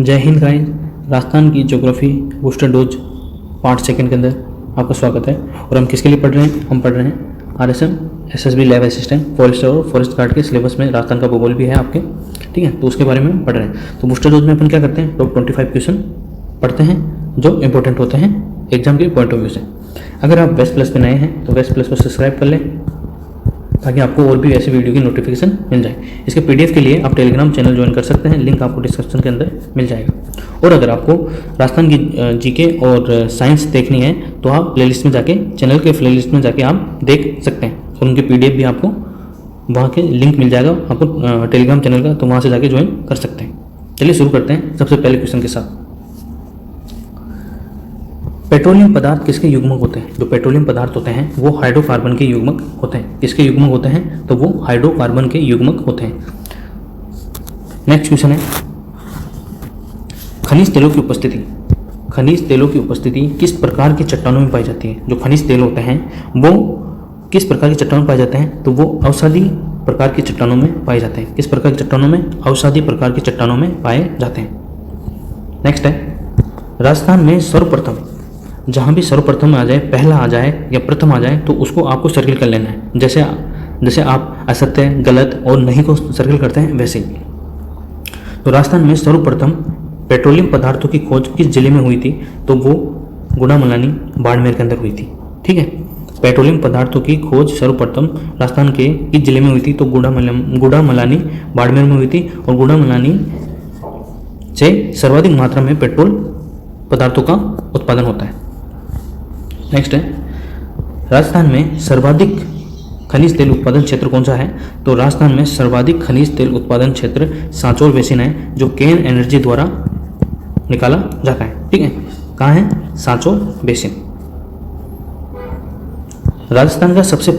जय हिंद गाइस। राजस्थान की geography booster dose part second के अंदर आपका स्वागत है। और हम किसके लिए पढ़ रहे हैं? हम पढ़ रहे हैं RSM SSB lab assistant forest और फॉरेस्ट गार्ड के सिलेबस में राजस्थान का भूगोल भी है आपके, ठीक है। तो उसके बारे में पढ़ रहे हैं। तो बूस्टर डोज में अपन क्या करते हैं, टॉप 25 क्वेश्चन पढ़ते हैं जो इंपॉर्टेंट होते हैं एग्जाम के पॉइंट ऑफ व्यू से। अगर आप वेस्ट प्लस पे नए हैं तो वेस्ट प्लस को सब्सक्राइब कर लें ताकि आपको और भी ऐसे वीडियो की नोटिफिकेशन मिल जाए। इसके पीडीएफ के लिए आप टेलीग्राम चैनल ज्वाइन कर सकते हैं, लिंक आपको डिस्क्रिप्शन के अंदर मिल जाएगा। और अगर आपको राजस्थान की जीके और साइंस देखनी है तो आप प्लेलिस्ट में जाके, चैनल के प्लेलिस्ट में जाके आप देख सकते हैं और उनके पीडीएफ भी आपको वहाँ के लिंक मिल जाएगा आपको टेलीग्राम चैनल का, तो वहाँ से जाके ज्वाइन कर सकते हैं। चलिए शुरू करते हैं सबसे पहले क्वेश्चन के साथ। पेट्रोलियम पदार्थ किसके युग्मक होते हैं? जो पेट्रोलियम पदार्थ होते हैं वो हाइड्रोकार्बन के युग्मक होते हैं। किसके युग्मक होते हैं? तो वो हाइड्रोकार्बन के युग्मक होते हैं। नेक्स्ट क्वेश्चन है, खनिज तेलों की उपस्थिति। खनिज तेलों की उपस्थिति किस प्रकार की चट्टानों में पाई जाती है? जो खनिज तेल होते हैं वो किस प्रकार की चट्टानों में पाए जाते हैं? तो वो अवसादी प्रकार की चट्टानों में पाए जाते हैं। किस प्रकार की चट्टानों में? अवसादी प्रकार की चट्टानों में पाए जाते हैं। नेक्स्ट है, राजस्थान में सर्वप्रथम, जहाँ भी सर्वप्रथम आ जाए, पहला आ जाए या प्रथम आ जाए तो उसको आपको सर्किल कर लेना है। जैसे आप असत्य, गलत और नहीं को सर्किल करते हैं वैसे ही। तो राजस्थान में सर्वप्रथम पेट्रोलियम पदार्थों की खोज किस जिले में हुई थी? तो वो गुड़ामलानी बाड़मेर के अंदर हुई थी, ठीक है। पेट्रोलियम पदार्थों की खोज सर्वप्रथम राजस्थान के किस जिले में हुई थी? तो गुड़ामलानी बाड़मेर में हुई थी। और गुड़ामलानी से सर्वाधिक मात्रा में पेट्रोल पदार्थों का उत्पादन होता है। नेक्स्ट है, राजस्थान में सर्वाधिक खनिज तेल उत्पादन क्षेत्र कौन सा है? तो राजस्थान में सर्वाधिक खनिज तेल उत्पादन क्षेत्र सांचौर बेसिन है, जो केन एनर्जी द्वारा निकाला जाता है, ठीक है। कहाँ है? सांचौर बेसिन। राजस्थान का सबसे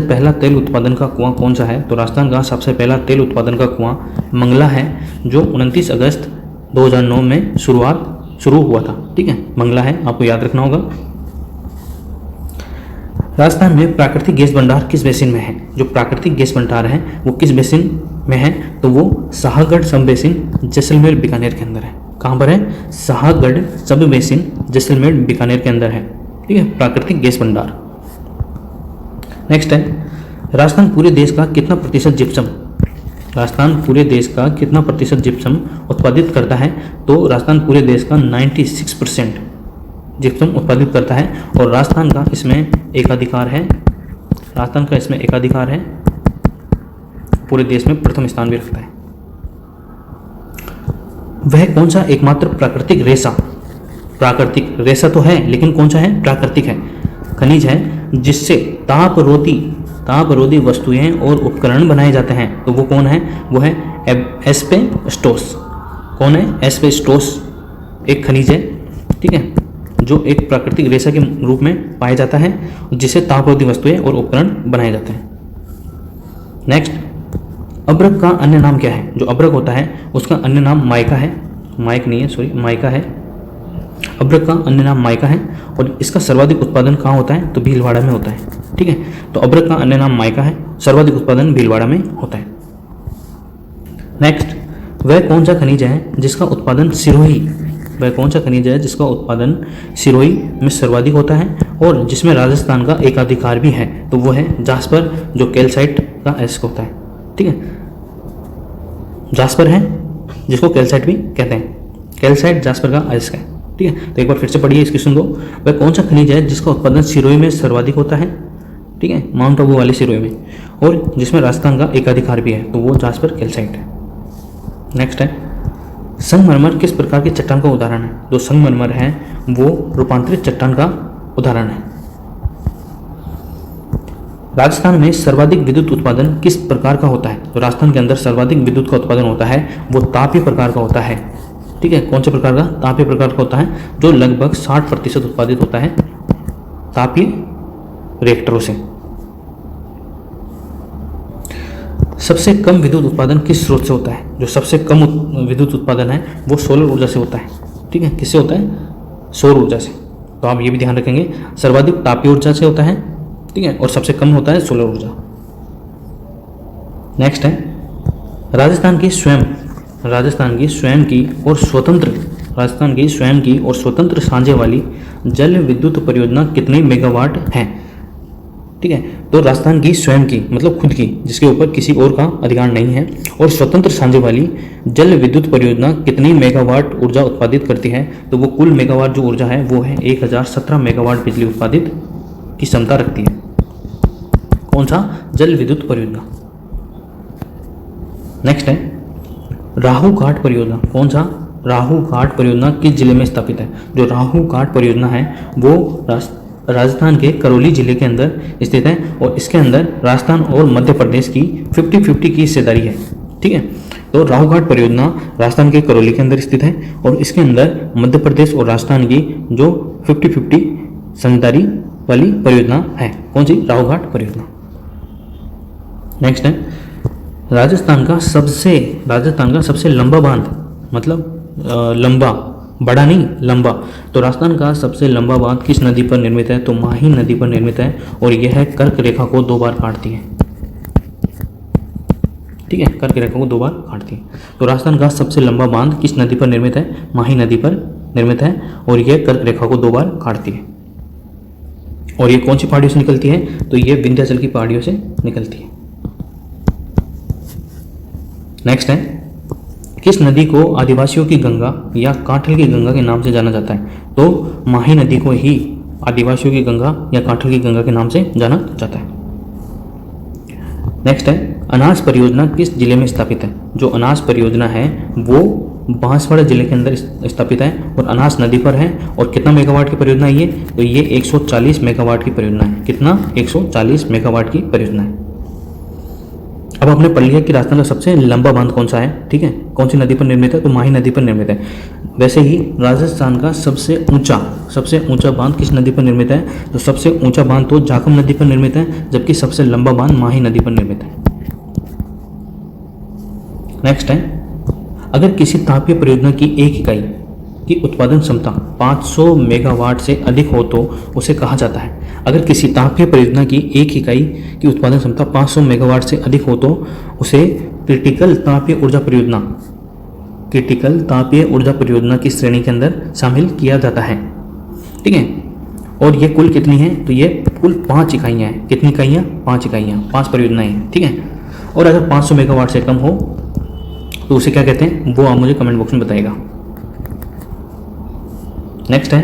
पहला तेल उत्पादन का कुआं कौन सा है? तो राजस्थान का सबसे पहला तेल उत्पादन का कुआं मंगला है, जो 29 अगस्त 2009 में शुरू हुआ था, ठीक है। मंगला है, आपको याद रखना होगा। राजस्थान में प्राकृतिक गैस भंडार किस बेसिन में है? जो प्राकृतिक गैस भंडार है वो किस बेसिन में है? तो वो शाहगढ़ सब बेसिन जैसलमेर बीकानेर के अंदर है। कहाँ पर है? शाहगढ़ सब बेसिन जैसलमेर बीकानेर के अंदर है, ठीक है, प्राकृतिक गैस भंडार। नेक्स्ट है, राजस्थान पूरे देश का कितना प्रतिशत जिप्सम जिप्सम उत्पादित करता है? तो राजस्थान पूरे देश का 96% जिप्सम उत्पादित करता है। और राजस्थान का इसमें एकाधिकार है, पूरे देश में प्रथम स्थान भी रखता है। वह कौन सा एकमात्र प्राकृतिक रेशा तो है, लेकिन कौन सा है? प्राकृतिक है, खनिज है, जिससे तापरोधी वस्तुएं और उपकरण बनाए जाते हैं। तो वो कौन है? वो है एस्बेस्टोस। कौन है? एस्बेस्टोस एक खनिज है, ठीक है, जो एक प्राकृतिक रेशा के रूप में पाया जाता है, जिससे तापरोधी वस्तुएं और उपकरण बनाए जाते हैं। नेक्स्ट, अब्रक का अन्य नाम क्या है? जो अब्रक होता है उसका अन्य नाम माइका है, माइका है। अब्रक का अन्य नाम माइका है और इसका सर्वाधिक उत्पादन कहाँ होता है? तो भीलवाड़ा में होता है, ठीक है। तो अब्रक का अन्य नाम माइका है, सर्वाधिक उत्पादन भीलवाड़ा में होता है। नेक्स्ट, वह कौन सा खनिज है जिसका उत्पादन सिरोही में सर्वाधिक होता है और जिसमें राजस्थान का एकाधिकार भी है? तो वो है जास्पर, जो कैल्साइट का अयस्क होता है, ठीक है। जास्पर है जिसको कैल्साइट भी कहते हैं, कैल्साइट जास्पर का अयस्क है, ठीक है। तो एक बार फिर से पढ़िए इस क्वेश्चन को। वह कौन सा खनिज है जिसका उत्पादन सिरोही में सर्वाधिक होता है, ठीक है, माउंट आबू वाली सिरोही में, और जिसमें राजस्थान का एकाधिकार भी है? तो वो जास्पर कैल्साइट है। नेक्स्ट है, संगमरमर किस प्रकार की चट्टान का उदाहरण है? जो संगमरमर है वो रूपांतरित चट्टान का उदाहरण है। राजस्थान में सर्वाधिक विद्युत उत्पादन किस प्रकार का होता है? तो राजस्थान के अंदर सर्वाधिक विद्युत का उत्पादन होता है वो तापीय प्रकार का होता है, ठीक है। कौन से प्रकार का? तापीय प्रकार का होता है, जो लगभग 60% उत्पादित होता है तापीय रिएक्टरों से। सबसे कम विद्युत उत्पादन किस स्रोत से होता है? जो सबसे कम विद्युत उत्पादन है वो सोलर ऊर्जा से होता है, ठीक है। किससे होता है? सौर ऊर्जा से। तो आप ये भी ध्यान रखेंगे, सर्वाधिक तापीय ऊर्जा से होता है, ठीक है, और सबसे कम होता है सोलर ऊर्जा। नेक्स्ट है, राजस्थान की स्वयं राजस्थान की स्वयं की और स्वतंत्र साझे वाली जल विद्युत परियोजना कितने मेगावाट है? ठीक है, तो राजस्थान की स्वयं की मतलब खुद की, जिसके ऊपर किसी और का अधिकार नहीं है, और स्वतंत्र साझे वाली जल विद्युत परियोजना कितनी मेगावाट ऊर्जा उत्पादित करती है? तो वो कुल मेगावाट जो ऊर्जा है वो है 1017 मेगावाट बिजली उत्पादित की क्षमता रखती है। कौन सा? जल विद्युत परियोजना। नेक्स्ट है राहु घाट परियोजना। कौन सा? राहु घाट परियोजना किस जिले में स्थापित है? जो राहु घाट परियोजना है वो राजस्थान के करौली जिले के अंदर स्थित है, और इसके अंदर राजस्थान और मध्य प्रदेश की 50-50 की हिस्सेदारी है। ठीक है, तो राहु घाट परियोजना राजस्थान के करौली के अंदर स्थित है, और इसके अंदर मध्य प्रदेश और राजस्थान की जो 50-50 साझेदारी वाली परियोजना है। कौन सी? राहु घाट परियोजना। नेक्स्ट है राजस्थान का सबसे लंबा बांध, मतलब लंबा, बड़ा नहीं, लंबा। तो राजस्थान का सबसे लंबा बांध किस नदी पर निर्मित है? तो माही नदी पर निर्मित है, और यह है कर्क रेखा को 2 बार काटती है। ठीक है, कर्क रेखा को 2 बार काटती है। तो राजस्थान का सबसे लंबा बांध किस नदी पर निर्मित है? माही नदी पर निर्मित है, और यह कर्क रेखा को 2 बार काटती है। और ये कौन सी पहाड़ियों से निकलती है? तो ये विंध्याचल की पहाड़ियों से निकलती है। नेक्स्ट है किस नदी को आदिवासियों की गंगा या काठल की गंगा के नाम से जाना जाता है? तो माही नदी को ही आदिवासियों की गंगा या काठल की गंगा के नाम से जाना जाता है। नेक्स्ट है अनास परियोजना किस जिले में स्थापित है? जो अनास परियोजना है वो बांसवाड़ा जिले के अंदर स्थापित है, और अनास नदी पर है। और कितना मेगावाट की परियोजना है ये? तो ये 140 मेगावाट की परियोजना है। कितना? 140 मेगावाट की परियोजना है। अब आपने पढ़ लिया कि राजस्थान का सबसे लंबा बांध कौन सा है। ठीक है, कौन सी नदी पर निर्मित है? तो माही नदी पर निर्मित है। वैसे ही राजस्थान का सबसे ऊंचा बांध किस नदी पर निर्मित है? तो सबसे ऊंचा बांध तो जाखम नदी पर निर्मित है, जबकि सबसे लंबा बांध माही नदी पर निर्मित है। नेक्स्ट है अगर किसी तापीय परियोजना की एक इकाई की उत्पादन क्षमता 500 मेगावाट से अधिक हो तो उसे कहा जाता है। अगर किसी तापीय परियोजना की एक इकाई की उत्पादन क्षमता 500 मेगावाट से अधिक हो तो उसे क्रिटिकल तापीय ऊर्जा परियोजना की श्रेणी के अंदर शामिल किया जाता है। ठीक है, और ये कुल कितनी है? तो ये कुल 5 इकाइयाँ हैं। कितनी इकाइयाँ? 5 इकाइयाँ, 5 परियोजनाएं हैं। ठीक है, और अगर 500 मेगावाट से कम हो तो उसे क्या कहते हैं वो आप मुझे कमेंट बॉक्स में बताइएगा। नेक्स्ट है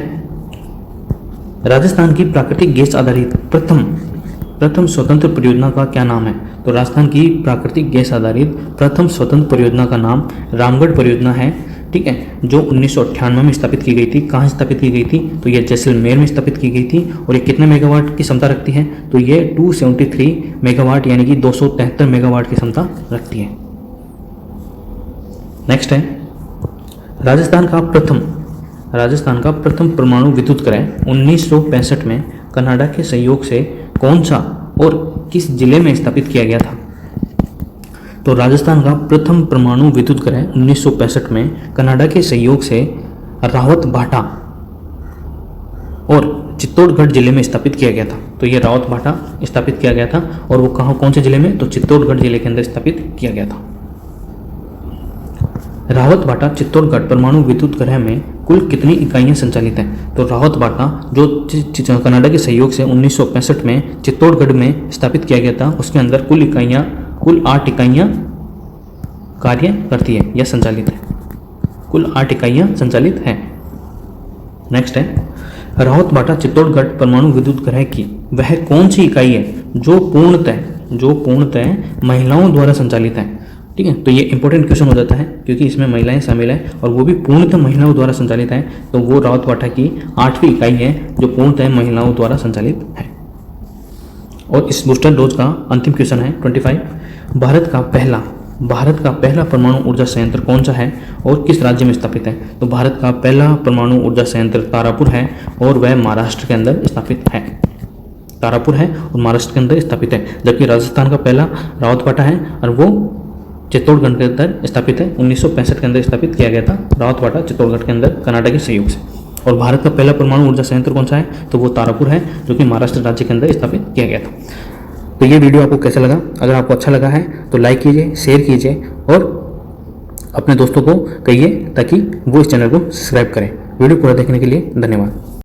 राजस्थान की प्राकृतिक गैस आधारित प्रथम स्वतंत्र परियोजना का क्या नाम है? तो राजस्थान की प्राकृतिक गैस आधारित प्रथम स्वतंत्र परियोजना का नाम रामगढ़ परियोजना है। ठीक है, जो 1998 में स्थापित की गई थी। कहाँ स्थापित की गई थी? तो ये जैसलमेर में स्थापित की गई थी, और ये कितने मेगावाट की क्षमता रखती है? तो ये 273 मेगावाट यानी कि 273 मेगावाट की क्षमता रखती है। नेक्स्ट है राजस्थान का प्रथम परमाणु विद्युत ग्रह 1965 में कनाडा के सहयोग से कौन सा और किस जिले में स्थापित किया गया था? तो राजस्थान का प्रथम परमाणु विद्युत ग्रह 1965 में कनाडा के सहयोग से रावत भाटा और चित्तौड़गढ़ जिले में स्थापित किया गया था। तो ये रावत भाटा स्थापित किया गया था, और वो कौन से जिले में? तो चित्तौड़गढ़ जिले के अंदर स्थापित किया गया था। रावत भाटा चित्तौड़गढ़ परमाणु विद्युत ग्रह में कुल कितनी इकाइयां संचालित हैं? तो रावत भाटा जो कनाडा के सहयोग से 1965 में चित्तौड़गढ़ में स्थापित किया गया था, उसके अंदर कुल 8 इकाइयां कार्य करती है या संचालित है। कुल 8 इकाइयां संचालित हैं। नेक्स्ट है रावत भाटा चित्तौड़गढ़ परमाणु विद्युत ग्रह की वह कौन सी इकाई है जो पूर्णतः महिलाओं द्वारा संचालित है? ठीक है, तो ये इंपॉर्टेंट क्वेश्चन हो जाता है क्योंकि इसमें महिलाएं शामिल हैं और वो भी पूर्णतः महिलाओं द्वारा संचालित है। तो वो रावत भाटा की 8वीं इकाई है जो पूर्णतः महिलाओं द्वारा संचालित है। और इस बूस्टर डोज का अंतिम क्वेश्चन है 25। भारत का पहला परमाणु ऊर्जा संयंत्र कौन सा है और किस राज्य में स्थापित है? तो भारत का पहला परमाणु ऊर्जा संयंत्र तारापुर है, और वह महाराष्ट्र के अंदर स्थापित है। तारापुर है और महाराष्ट्र के अंदर स्थापित है, जबकि राजस्थान का पहला रावत भाटा है और वो चित्तौड़गढ़ के अंदर स्थापित है। 1965 के अंदर स्थापित किया गया था रावत भाटा चित्तौड़गढ़ के अंदर कनाडा के सहयोग से। और भारत का पहला परमाणु ऊर्जा संयंत्र कौन सा है? तो वो तारापुर है, जो कि महाराष्ट्र राज्य के अंदर स्थापित किया गया था। तो ये वीडियो आपको कैसा लगा? अगर आपको अच्छा लगा है तो लाइक कीजिए, शेयर कीजिए और अपने दोस्तों को कहिए ताकि वो इस चैनल को सब्सक्राइब करें। वीडियो पूरा देखने के लिए धन्यवाद।